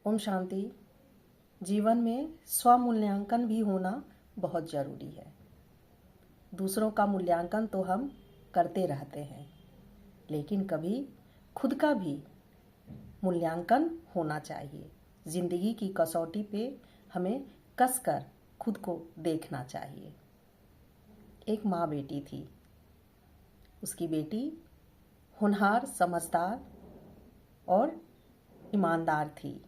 ओम शांति। जीवन में स्वमूल्यांकन भी होना बहुत ज़रूरी है। दूसरों का मूल्यांकन तो हम करते रहते हैं, लेकिन कभी खुद का भी मूल्यांकन होना चाहिए। ज़िंदगी की कसौटी पे हमें कसकर खुद को देखना चाहिए। एक माँ बेटी थी। उसकी बेटी होनहार, समझदार और ईमानदार थी।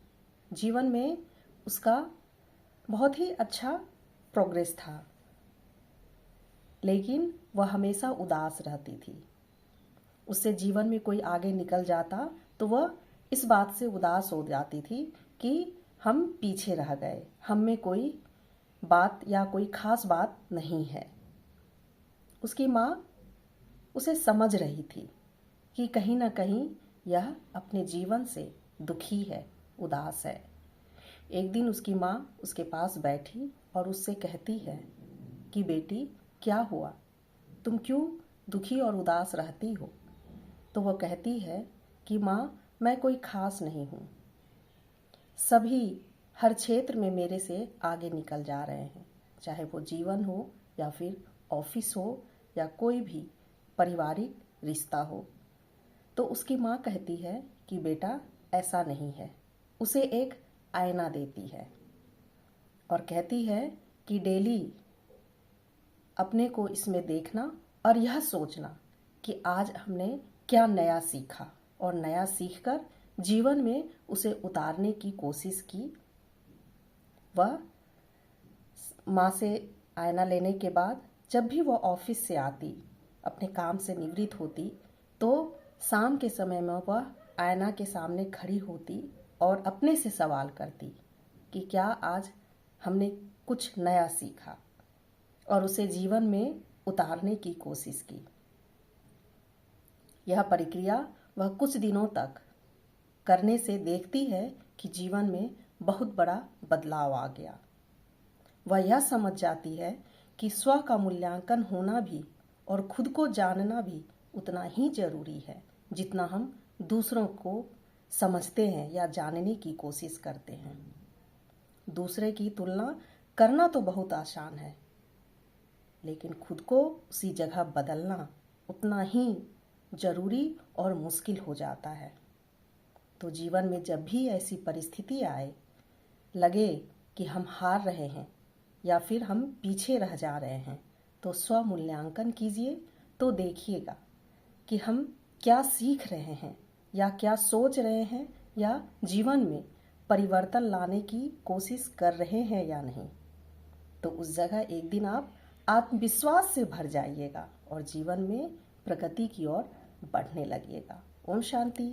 जीवन में उसका बहुत ही अच्छा प्रोग्रेस था, लेकिन वह हमेशा उदास रहती थी। उससे जीवन में कोई आगे निकल जाता तो वह इस बात से उदास हो जाती थी कि हम पीछे रह गए, हम में कोई बात या कोई खास बात नहीं है। उसकी माँ उसे समझ रही थी कि कहीं ना कहीं यह अपने जीवन से दुखी है, उदास है। एक दिन उसकी माँ उसके पास बैठी और उससे कहती है कि बेटी, क्या हुआ, तुम क्यों दुखी और उदास रहती हो? तो वह कहती है कि माँ, मैं कोई खास नहीं हूँ। सभी हर क्षेत्र में मेरे से आगे निकल जा रहे हैं, चाहे वो जीवन हो या फिर ऑफिस हो या कोई भी पारिवारिक रिश्ता हो। तो उसकी माँ कहती है कि बेटा, ऐसा नहीं है। उसे एक आईना देती है और कहती है कि डेली अपने को इसमें देखना और यह सोचना कि आज हमने क्या नया सीखा, और नया सीखकर जीवन में उसे उतारने की कोशिश की। वह माँ से आईना लेने के बाद जब भी वह ऑफिस से आती, अपने काम से निवृत्त होती, तो शाम के समय में वह आईना के सामने खड़ी होती और अपने से सवाल करती कि क्या आज हमने कुछ नया सीखा, और उसे जीवन में उतारने की कोशिश की। यह प्रक्रिया वह कुछ दिनों तक करने से देखती है कि जीवन में बहुत बड़ा बदलाव आ गया। वह यह समझ जाती है कि स्व का मूल्यांकन होना भी और खुद को जानना भी उतना ही जरूरी है जितना हम दूसरों को समझते हैं या जानने की कोशिश करते हैं। दूसरे की तुलना करना तो बहुत आसान है, लेकिन खुद को उसी जगह बदलना उतना ही जरूरी और मुश्किल हो जाता है। तो जीवन में जब भी ऐसी परिस्थिति आए, लगे कि हम हार रहे हैं या फिर हम पीछे रह जा रहे हैं, तो स्व मूल्यांकन कीजिए। तो देखिएगा कि हम क्या सीख रहे हैं या क्या सोच रहे हैं, या जीवन में परिवर्तन लाने की कोशिश कर रहे हैं या नहीं। तो उस जगह एक दिन आप आत्मविश्वास से भर जाइएगा और जीवन में प्रगति की ओर बढ़ने लगिएगा। ओम शांति।